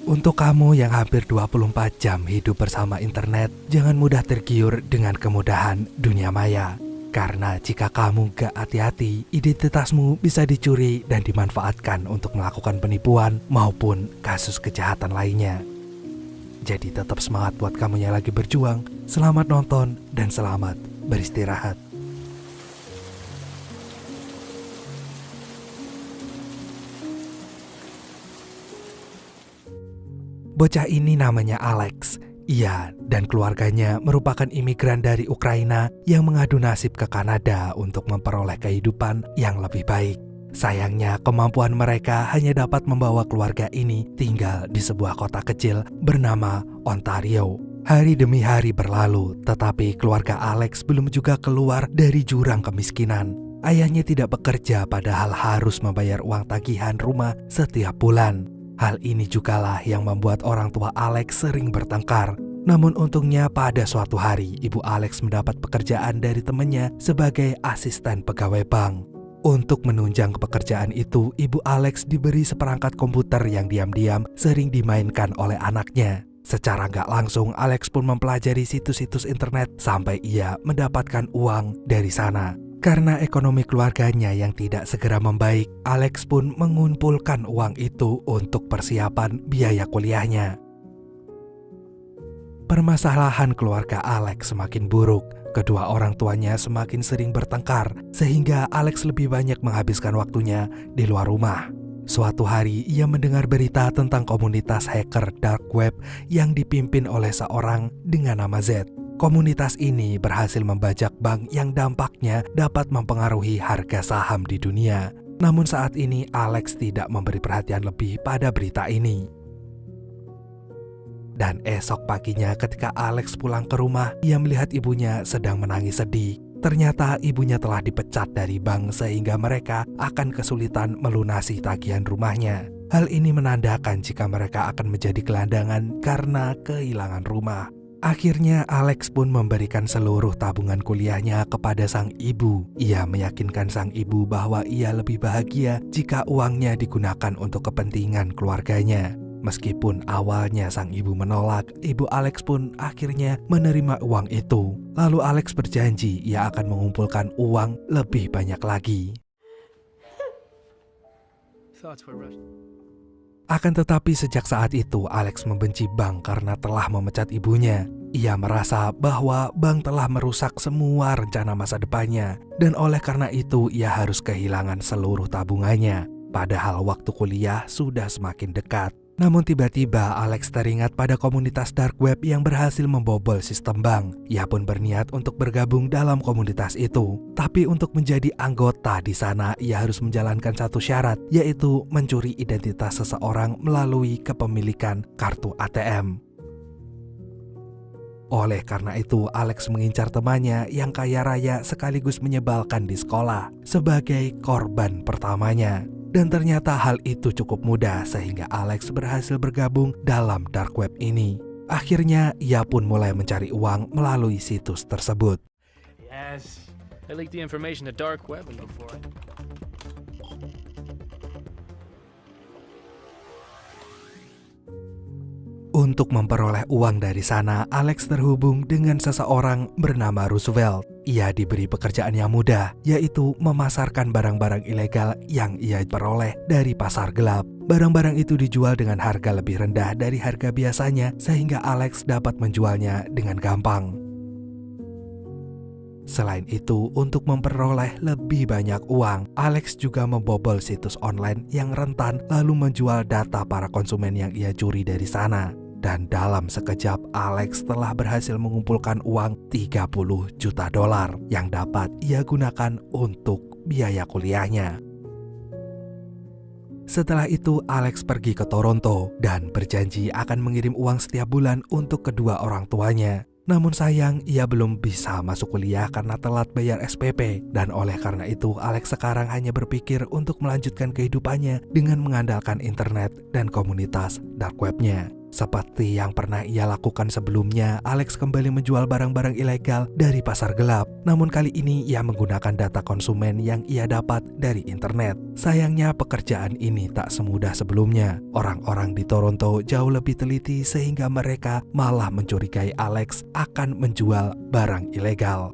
Untuk kamu yang hampir 24 jam hidup bersama internet, jangan mudah tergiur dengan kemudahan dunia maya. Karena jika kamu gak hati-hati, identitasmu bisa dicuri dan dimanfaatkan untuk melakukan penipuan maupun kasus kejahatan lainnya. Jadi tetap semangat buat kamu yang lagi berjuang. Selamat nonton dan selamat beristirahat. Bocah ini namanya Alex. Ia dan keluarganya merupakan imigran dari Ukraina yang mengadu nasib ke Kanada untuk memperoleh kehidupan yang lebih baik. Sayangnya, kemampuan mereka hanya dapat membawa keluarga ini tinggal di sebuah kota kecil bernama Ontario. Hari demi hari berlalu, tetapi keluarga Alex belum juga keluar dari jurang kemiskinan. Ayahnya tidak bekerja padahal harus membayar uang tagihan rumah setiap bulan. Hal ini jugalah yang membuat orang tua Alex sering bertengkar. Namun untungnya pada suatu hari, ibu Alex mendapat pekerjaan dari temannya sebagai asisten pegawai bank. Untuk menunjang pekerjaan itu, ibu Alex diberi seperangkat komputer yang diam-diam sering dimainkan oleh anaknya. Secara nggak langsung, Alex pun mempelajari situs-situs internet sampai ia mendapatkan uang dari sana. Karena ekonomi keluarganya yang tidak segera membaik, Alex pun mengumpulkan uang itu untuk persiapan biaya kuliahnya. Permasalahan keluarga Alex semakin buruk. Kedua orang tuanya semakin sering bertengkar, sehingga Alex lebih banyak menghabiskan waktunya di luar rumah. Suatu hari, ia mendengar berita tentang komunitas hacker dark web yang dipimpin oleh seorang dengan nama Z. Komunitas ini berhasil membajak bank yang dampaknya dapat mempengaruhi harga saham di dunia. Namun saat ini Alex tidak memberi perhatian lebih pada berita ini. Dan esok paginya ketika Alex pulang ke rumah, ia melihat ibunya sedang menangis sedih. Ternyata ibunya telah dipecat dari bank sehingga mereka akan kesulitan melunasi tagihan rumahnya. Hal ini menandakan jika mereka akan menjadi gelandangan karena kehilangan rumah. Akhirnya Alex pun memberikan seluruh tabungan kuliahnya kepada sang ibu. Ia meyakinkan sang ibu bahwa ia lebih bahagia jika uangnya digunakan untuk kepentingan keluarganya. Meskipun awalnya sang ibu menolak, ibu Alex pun akhirnya menerima uang itu. Lalu Alex berjanji ia akan mengumpulkan uang lebih banyak lagi. Akan tetapi sejak saat itu Alex membenci bank karena telah memecat ibunya. Ia merasa bahwa bank telah merusak semua rencana masa depannya, dan oleh karena itu ia harus kehilangan seluruh tabungannya. Padahal waktu kuliah sudah semakin dekat. Namun tiba-tiba Alex teringat pada komunitas dark web yang berhasil membobol sistem bank. Ia pun berniat untuk bergabung dalam komunitas itu. Tapi untuk menjadi anggota di sana, ia harus menjalankan satu syarat, yaitu mencuri identitas seseorang melalui kepemilikan kartu ATM. Oleh karena itu, Alex mengincar temannya yang kaya raya sekaligus menyebalkan di sekolah sebagai korban pertamanya. Dan ternyata hal itu cukup mudah sehingga Alex berhasil bergabung dalam dark web ini. Akhirnya ia pun mulai mencari uang melalui situs tersebut. Yes, I leaked the information to dark web and before it. Untuk memperoleh uang dari sana, Alex terhubung dengan seseorang bernama Roosevelt. Ia diberi pekerjaan yang mudah, yaitu memasarkan barang-barang ilegal yang ia peroleh dari pasar gelap. Barang-barang itu dijual dengan harga lebih rendah dari harga biasanya, sehingga Alex dapat menjualnya dengan gampang. Selain itu, untuk memperoleh lebih banyak uang, Alex juga membobol situs online yang rentan lalu menjual data para konsumen yang ia curi dari sana. Dan dalam sekejap, Alex telah berhasil mengumpulkan uang 30 juta dolar yang dapat ia gunakan untuk biaya kuliahnya. Setelah itu, Alex pergi ke Toronto dan berjanji akan mengirim uang setiap bulan untuk kedua orang tuanya. Namun sayang, ia belum bisa masuk kuliah karena telat bayar SPP. Dan oleh karena itu, Alex sekarang hanya berpikir untuk melanjutkan kehidupannya dengan mengandalkan internet dan komunitas dark webnya. Seperti yang pernah ia lakukan sebelumnya, Alex kembali menjual barang-barang ilegal dari pasar gelap. Namun kali ini ia menggunakan data konsumen yang ia dapat dari internet. Sayangnya pekerjaan ini tak semudah sebelumnya. Orang-orang di Toronto jauh lebih teliti sehingga mereka malah mencurigai Alex akan menjual barang ilegal.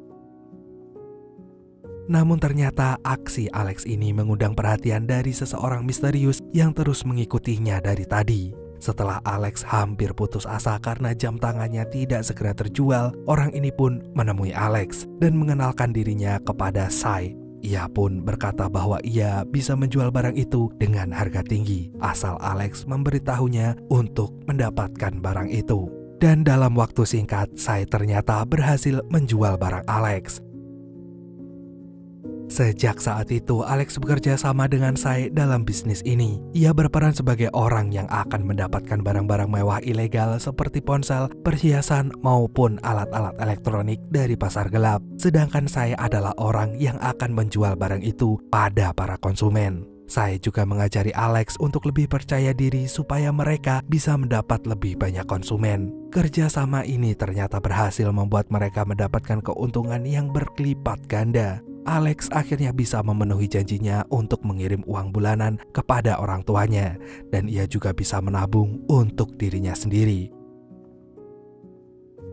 Namun ternyata aksi Alex ini mengundang perhatian dari seseorang misterius yang terus mengikutinya dari tadi. Setelah Alex hampir putus asa karena jam tangannya tidak segera terjual, orang ini pun menemui Alex dan mengenalkan dirinya kepada Sai. Ia pun berkata bahwa ia bisa menjual barang itu dengan harga tinggi, asal Alex memberitahunya untuk mendapatkan barang itu. Dan dalam waktu singkat, Sai ternyata berhasil menjual barang Alex. Sejak saat itu, Alex bekerja sama dengan Sai dalam bisnis ini. Ia berperan sebagai orang yang akan mendapatkan barang-barang mewah ilegal seperti ponsel, perhiasan, maupun alat-alat elektronik dari pasar gelap. Sedangkan Sai adalah orang yang akan menjual barang itu pada para konsumen. Sai juga mengajari Alex untuk lebih percaya diri supaya mereka bisa mendapat lebih banyak konsumen. Kerjasama ini ternyata berhasil membuat mereka mendapatkan keuntungan yang berkelipat ganda. Alex akhirnya bisa memenuhi janjinya untuk mengirim uang bulanan kepada orang tuanya, dan ia juga bisa menabung untuk dirinya sendiri.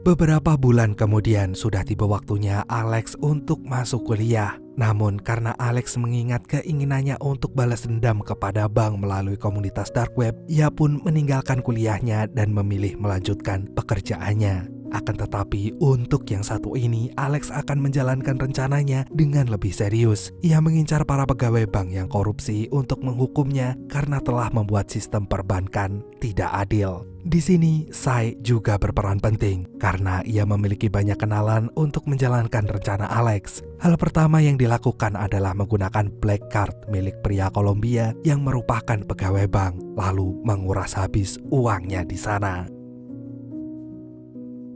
Beberapa bulan kemudian sudah tiba waktunya Alex untuk masuk kuliah. Namun karena Alex mengingat keinginannya untuk balas dendam kepada bank melalui komunitas dark web, ia pun meninggalkan kuliahnya dan memilih melanjutkan pekerjaannya. Akan tetapi untuk yang satu ini, Alex akan menjalankan rencananya dengan lebih serius. Ia mengincar para pegawai bank yang korupsi untuk menghukumnya karena telah membuat sistem perbankan tidak adil. Di sini, Sai juga berperan penting karena ia memiliki banyak kenalan untuk menjalankan rencana Alex. Hal pertama yang dilakukan adalah menggunakan black card milik pria Kolombia yang merupakan pegawai bank, lalu menguras habis uangnya di sana.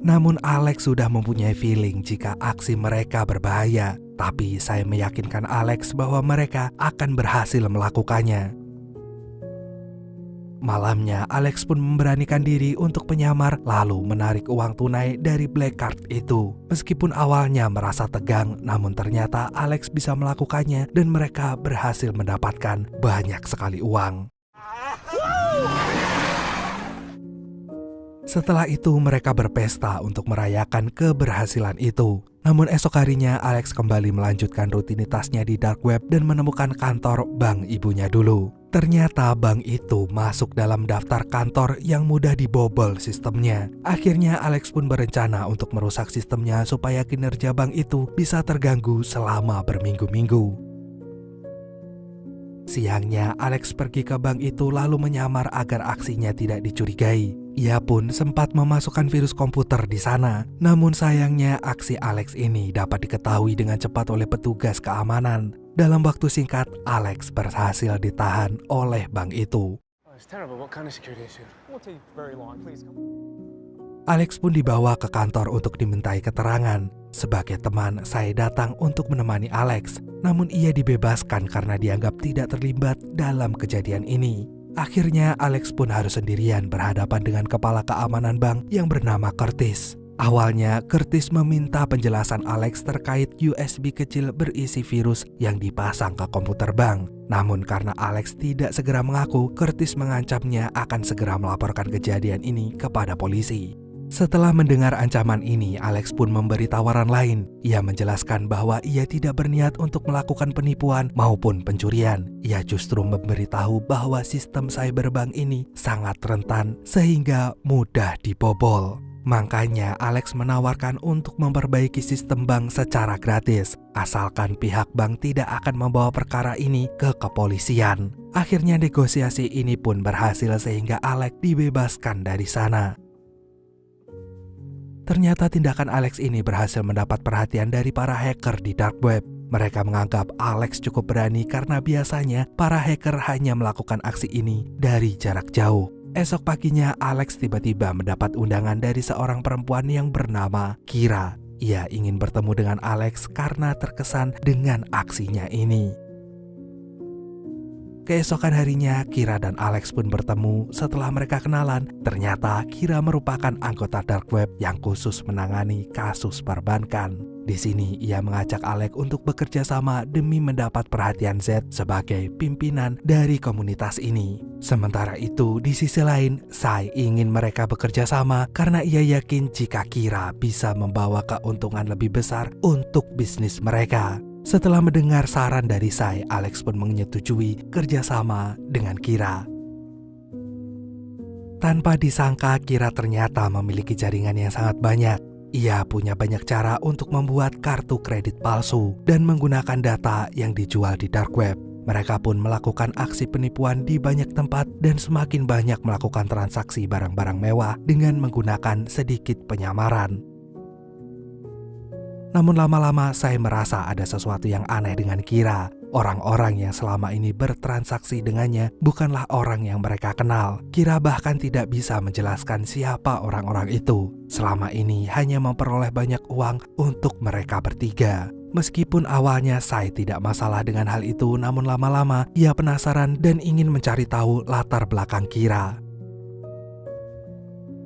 Namun Alex sudah mempunyai feeling jika aksi mereka berbahaya, tapi saya meyakinkan Alex bahwa mereka akan berhasil melakukannya. Malamnya, Alex pun memberanikan diri untuk menyamar lalu menarik uang tunai dari black card itu. Meskipun awalnya merasa tegang, namun ternyata Alex bisa melakukannya dan mereka berhasil mendapatkan banyak sekali uang. Setelah itu mereka berpesta untuk merayakan keberhasilan itu. Namun esok harinya Alex kembali melanjutkan rutinitasnya di dark web dan menemukan kantor bank ibunya dulu. Ternyata bank itu masuk dalam daftar kantor yang mudah dibobol sistemnya. Akhirnya Alex pun berencana untuk merusak sistemnya supaya kinerja bank itu bisa terganggu selama berminggu-minggu. Siangnya, Alex pergi ke bank itu lalu menyamar agar aksinya tidak dicurigai. Ia pun sempat memasukkan virus komputer di sana. Namun sayangnya, aksi Alex ini dapat diketahui dengan cepat oleh petugas keamanan. Dalam waktu singkat, Alex berhasil ditahan oleh bank itu. Alex pun dibawa ke kantor untuk dimintai keterangan. Sebagai teman, saya datang untuk menemani Alex. Namun ia dibebaskan karena dianggap tidak terlibat dalam kejadian ini. Akhirnya Alex pun harus sendirian berhadapan dengan kepala keamanan bank yang bernama Curtis. Awalnya Curtis meminta penjelasan Alex terkait USB kecil berisi virus yang dipasang ke komputer bank. Namun karena Alex tidak segera mengaku, Curtis mengancamnya akan segera melaporkan kejadian ini kepada polisi. Setelah mendengar ancaman ini, Alex pun memberi tawaran lain. Ia menjelaskan bahwa ia tidak berniat untuk melakukan penipuan maupun pencurian. Ia justru memberitahu bahwa sistem cyberbank ini sangat rentan sehingga mudah dibobol. Makanya Alex menawarkan untuk memperbaiki sistem bank secara gratis, asalkan pihak bank tidak akan membawa perkara ini ke kepolisian. Akhirnya negosiasi ini pun berhasil sehingga Alex dibebaskan dari sana. Ternyata tindakan Alex ini berhasil mendapat perhatian dari para hacker di dark web. Mereka menganggap Alex cukup berani karena biasanya para hacker hanya melakukan aksi ini dari jarak jauh. Esok paginya Alex tiba-tiba mendapat undangan dari seorang perempuan yang bernama Kira. Ia ingin bertemu dengan Alex karena terkesan dengan aksinya ini. Keesokan harinya, Kira dan Alex pun bertemu. Setelah mereka kenalan, ternyata Kira merupakan anggota dark web yang khusus menangani kasus perbankan. Di sini ia mengajak Alex untuk bekerja sama demi mendapat perhatian Z sebagai pimpinan dari komunitas ini. Sementara itu, di sisi lain, Sai ingin mereka bekerja sama karena ia yakin jika Kira bisa membawa keuntungan lebih besar untuk bisnis mereka. Setelah mendengar saran dari Sai, Alex pun menyetujui kerjasama dengan Kira. Tanpa disangka, Kira ternyata memiliki jaringan yang sangat banyak. Ia punya banyak cara untuk membuat kartu kredit palsu dan menggunakan data yang dijual di dark web. Mereka pun melakukan aksi penipuan di banyak tempat dan semakin banyak melakukan transaksi barang-barang mewah dengan menggunakan sedikit penyamaran. Namun lama-lama saya merasa ada sesuatu yang aneh dengan Kira. Orang-orang yang selama ini bertransaksi dengannya bukanlah orang yang mereka kenal. Kira bahkan tidak bisa menjelaskan siapa orang-orang itu. Selama ini hanya memperoleh banyak uang untuk mereka bertiga. Meskipun awalnya saya tidak masalah dengan hal itu, namun lama-lama ia penasaran dan ingin mencari tahu latar belakang Kira.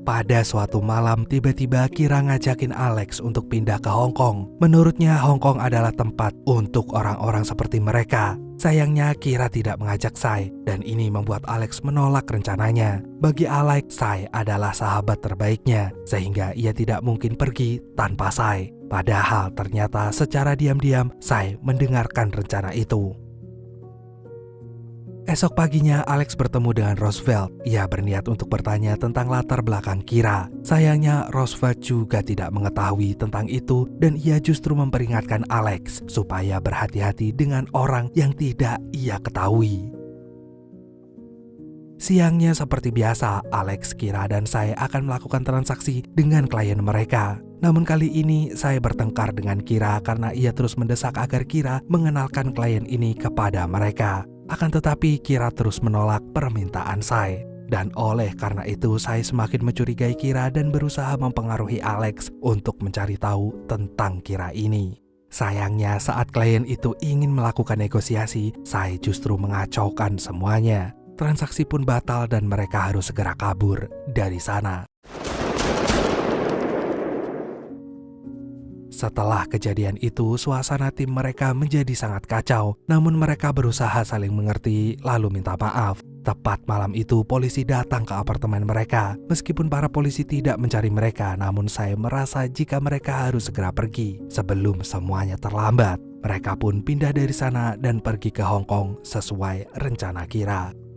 Pada suatu malam, tiba-tiba Kira ngajakin Alex untuk pindah ke Hong Kong. Menurutnya Hong Kong adalah tempat untuk orang-orang seperti mereka. Sayangnya Kira tidak mengajak Sai, dan ini membuat Alex menolak rencananya. Bagi Alex, Sai adalah sahabat terbaiknya, sehingga ia tidak mungkin pergi tanpa Sai. Padahal ternyata secara diam-diam Sai mendengarkan rencana itu. Esok paginya, Alex bertemu dengan Roosevelt. Ia berniat untuk bertanya tentang latar belakang Kira. Sayangnya, Roosevelt juga tidak mengetahui tentang itu dan ia justru memperingatkan Alex supaya berhati-hati dengan orang yang tidak ia ketahui. Siangnya seperti biasa, Alex, Kira, dan saya akan melakukan transaksi dengan klien mereka. Namun kali ini saya bertengkar dengan Kira karena ia terus mendesak agar Kira mengenalkan klien ini kepada mereka. Akan tetapi Kira terus menolak permintaan saya. Dan oleh karena itu saya semakin mencurigai Kira dan berusaha mempengaruhi Alex untuk mencari tahu tentang Kira ini. Sayangnya saat klien itu ingin melakukan negosiasi, saya justru mengacaukan semuanya. Transaksi pun batal dan mereka harus segera kabur dari sana. Setelah kejadian itu, suasana tim mereka menjadi sangat kacau. Namun mereka berusaha saling mengerti lalu minta maaf. Tepat malam itu, polisi datang ke apartemen mereka. Meskipun para polisi tidak mencari mereka, namun saya merasa jika mereka harus segera pergi sebelum semuanya terlambat. Mereka pun pindah dari sana dan pergi ke Hong Kong sesuai rencana Kira.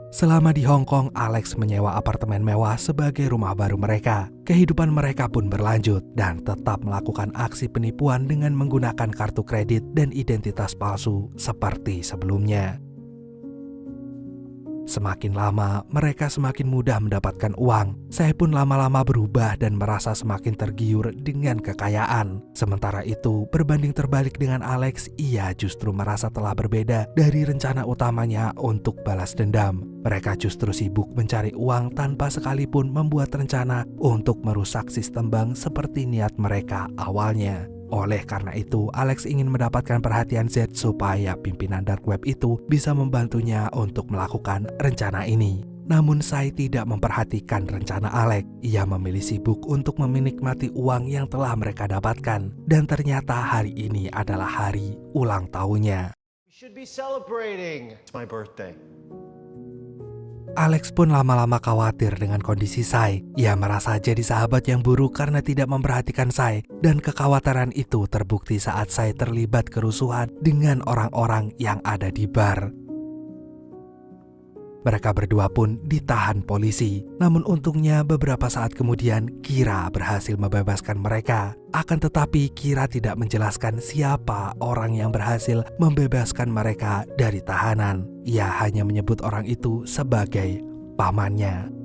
Selama di Hong Kong, Alex menyewa apartemen mewah sebagai rumah baru mereka. Kehidupan mereka pun berlanjut dan tetap melakukan aksi penipuan dengan menggunakan kartu kredit dan identitas palsu seperti sebelumnya. Semakin lama, mereka semakin mudah mendapatkan uang. Saya pun lama-lama berubah dan merasa semakin tergiur dengan kekayaan. Sementara itu, berbanding terbalik dengan Alex, ia justru merasa telah berbeda dari rencana utamanya untuk balas dendam. Mereka justru sibuk mencari uang tanpa sekalipun membuat rencana untuk merusak sistem bank seperti niat mereka awalnya. Oleh karena itu, Alex ingin mendapatkan perhatian Z supaya pimpinan dark web itu bisa membantunya untuk melakukan rencana ini. Namun Sai tidak memperhatikan rencana Alex. Ia memilih sibuk untuk menikmati uang yang telah mereka dapatkan. Dan ternyata hari ini adalah hari ulang tahunnya. We should be celebrating. It's my birthday. Alex pun lama-lama khawatir dengan kondisi Sai. Ia merasa jadi sahabat yang buruk karena tidak memperhatikan Sai. Dan kekhawatiran itu terbukti saat Sai terlibat kerusuhan dengan orang-orang yang ada di bar. Mereka berdua pun ditahan polisi. Namun untungnya beberapa saat kemudian Kira berhasil membebaskan mereka. Akan tetapi Kira tidak menjelaskan siapa orang yang berhasil membebaskan mereka dari tahanan. Ia hanya menyebut orang itu sebagai pamannya.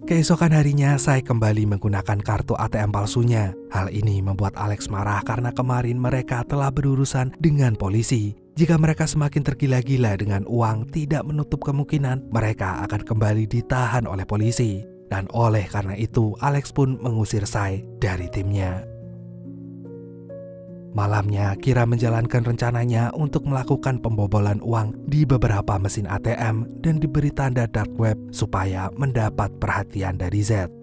Keesokan harinya saya kembali menggunakan kartu ATM palsunya. Hal ini membuat Alex marah karena kemarin mereka telah berurusan dengan polisi. Jika mereka semakin tergila-gila dengan uang, tidak menutup kemungkinan mereka akan kembali ditahan oleh polisi. Dan oleh karena itu, Alex pun mengusir Sai dari timnya. Malamnya, Kira menjalankan rencananya untuk melakukan pembobolan uang di beberapa mesin ATM dan diberi tanda dark web supaya mendapat perhatian dari Z.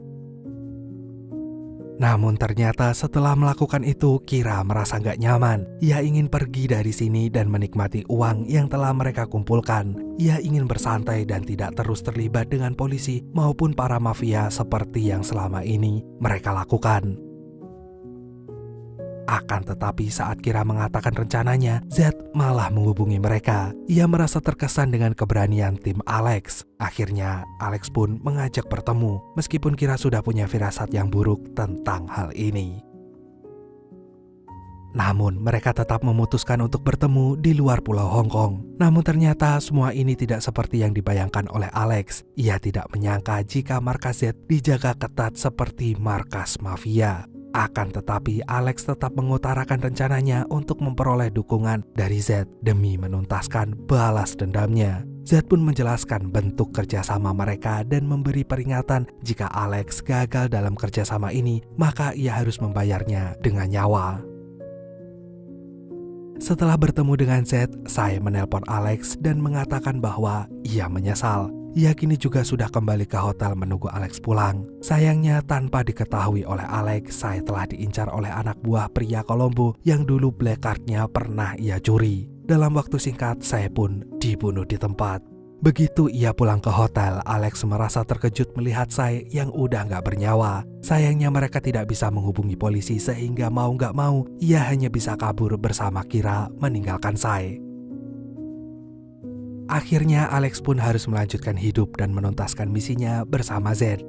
Namun ternyata setelah melakukan itu, Kira merasa gak nyaman. Ia ingin pergi dari sini dan menikmati uang yang telah mereka kumpulkan. Ia ingin bersantai dan tidak terus terlibat dengan polisi maupun para mafia seperti yang selama ini mereka lakukan. Akan tetapi saat Kira mengatakan rencananya, Z malah menghubungi mereka. Ia merasa terkesan dengan keberanian tim Alex. Akhirnya, Alex pun mengajak bertemu, meskipun Kira sudah punya firasat yang buruk tentang hal ini. Namun, mereka tetap memutuskan untuk bertemu di luar Pulau Hong Kong. Namun ternyata semua ini tidak seperti yang dibayangkan oleh Alex. Ia tidak menyangka jika markas Z dijaga ketat seperti markas mafia. Akan tetapi Alex tetap mengutarakan rencananya untuk memperoleh dukungan dari Z demi menuntaskan balas dendamnya. Z pun menjelaskan bentuk kerjasama mereka dan memberi peringatan jika Alex gagal dalam kerjasama ini, maka ia harus membayarnya dengan nyawa. Setelah bertemu dengan Z, saya menelpon Alex dan mengatakan bahwa ia menyesal. Ia kini juga sudah kembali ke hotel menunggu Alex pulang. Sayangnya tanpa diketahui oleh Alex, saya telah diincar oleh anak buah pria Kolombo yang dulu black card-nya pernah ia curi. Dalam waktu singkat, saya pun dibunuh di tempat. Begitu ia pulang ke hotel, Alex merasa terkejut melihat saya yang udah gak bernyawa. Sayangnya mereka tidak bisa menghubungi polisi sehingga mau gak mau, ia hanya bisa kabur bersama Kira meninggalkan saya. Akhirnya Alex pun harus melanjutkan hidup dan menuntaskan misinya bersama Z.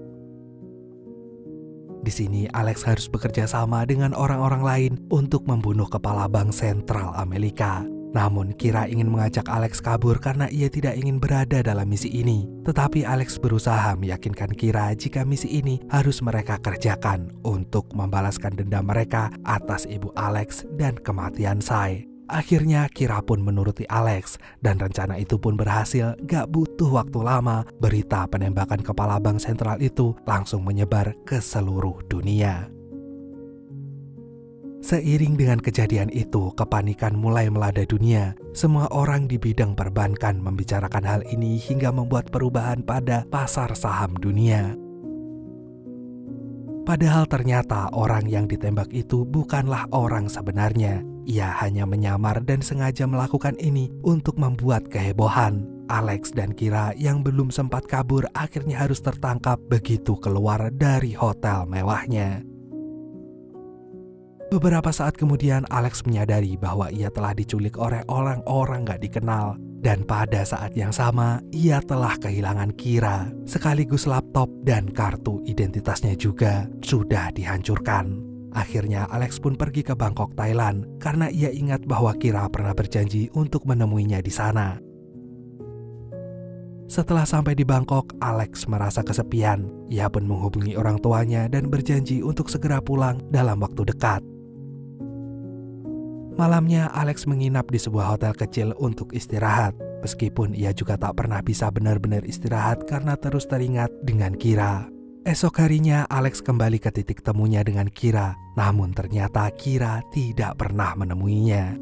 Di sini Alex harus bekerja sama dengan orang-orang lain untuk membunuh kepala bank sentral Amerika. Namun Kira ingin mengajak Alex kabur karena ia tidak ingin berada dalam misi ini. Tetapi Alex berusaha meyakinkan Kira jika misi ini harus mereka kerjakan untuk membalaskan dendam mereka atas ibu Alex dan kematian Sai. Akhirnya Kira pun menuruti Alex dan rencana itu pun berhasil. Gak butuh waktu lama, berita penembakan kepala bank sentral itu langsung menyebar ke seluruh dunia. Seiring dengan kejadian itu, kepanikan mulai melanda dunia. Semua orang di bidang perbankan membicarakan hal ini hingga membuat perubahan pada pasar saham dunia. Padahal ternyata orang yang ditembak itu bukanlah orang sebenarnya. Ia hanya menyamar dan sengaja melakukan ini untuk membuat kehebohan. Alex dan Kira yang belum sempat kabur akhirnya harus tertangkap begitu keluar dari hotel mewahnya. Beberapa saat kemudian Alex menyadari bahwa ia telah diculik oleh orang-orang gak dikenal. Dan pada saat yang sama, ia telah kehilangan Kira. Sekaligus laptop dan kartu identitasnya juga sudah dihancurkan. Akhirnya Alex pun pergi ke Bangkok, Thailand, karena ia ingat bahwa Kira pernah berjanji untuk menemuinya di sana. Setelah sampai di Bangkok, Alex merasa kesepian. Ia pun menghubungi orang tuanya dan berjanji untuk segera pulang dalam waktu dekat. Malamnya, Alex menginap di sebuah hotel kecil untuk istirahat. Meskipun ia juga tak pernah bisa benar-benar istirahat karena terus teringat dengan Kira. Esok harinya, Alex kembali ke titik temunya dengan Kira. Namun ternyata Kira tidak pernah menemuinya.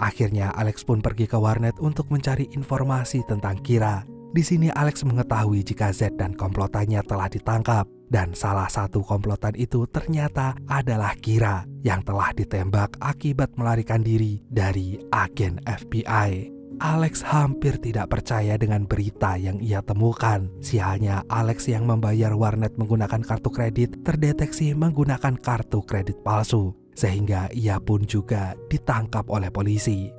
Akhirnya, Alex pun pergi ke warnet untuk mencari informasi tentang Kira. Di sini Alex mengetahui jika Z dan komplotannya telah ditangkap. Dan salah satu komplotan itu ternyata adalah Kira yang telah ditembak akibat melarikan diri dari agen FBI. Alex hampir tidak percaya dengan berita yang ia temukan. Sialnya, Alex yang membayar warnet menggunakan kartu kredit terdeteksi menggunakan kartu kredit palsu. Sehingga ia pun juga ditangkap oleh polisi.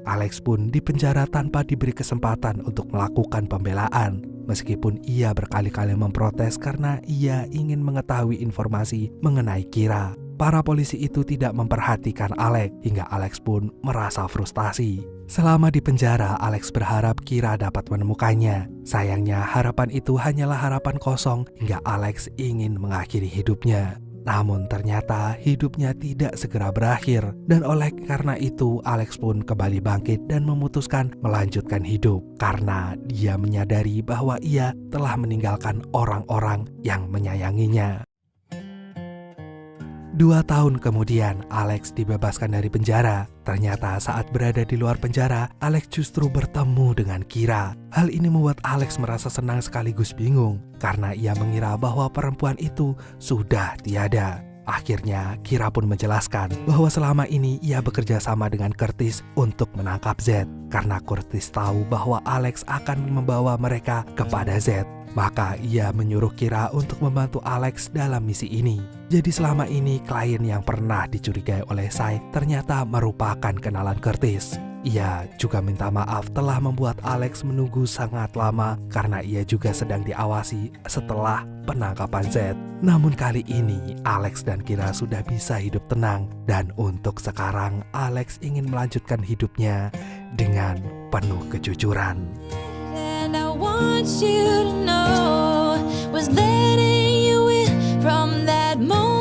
Alex pun dipenjara tanpa diberi kesempatan untuk melakukan pembelaan. Meskipun ia berkali-kali memprotes karena ia ingin mengetahui informasi mengenai Kira. Para polisi itu tidak memperhatikan Alex hingga Alex pun merasa frustasi. Selama di penjara, Alex berharap Kira dapat menemukannya. Sayangnya harapan itu hanyalah harapan kosong hingga Alex ingin mengakhiri hidupnya. Namun ternyata hidupnya tidak segera berakhir. Dan oleh karena itu Alex pun kembali bangkit dan memutuskan melanjutkan hidup. Karena dia menyadari bahwa ia telah meninggalkan orang-orang yang menyayanginya. 2 tahun kemudian, Alex dibebaskan dari penjara. Ternyata saat berada di luar penjara, Alex justru bertemu dengan Kira. Hal ini membuat Alex merasa senang sekaligus bingung, karena ia mengira bahwa perempuan itu sudah tiada. Akhirnya, Kira pun menjelaskan bahwa selama ini ia bekerja sama dengan Curtis untuk menangkap Z, karena Curtis tahu bahwa Alex akan membawa mereka kepada Z. Maka ia menyuruh Kira untuk membantu Alex dalam misi ini. Jadi selama ini klien yang pernah dicurigai oleh Sai ternyata merupakan kenalan Curtis. Ia juga minta maaf telah membuat Alex menunggu sangat lama karena ia juga sedang diawasi setelah penangkapan Z. Namun kali ini Alex dan Kira sudah bisa hidup tenang, dan untuk sekarang Alex ingin melanjutkan hidupnya dengan penuh kejujuran. And I want you to know, was letting you in from that moment.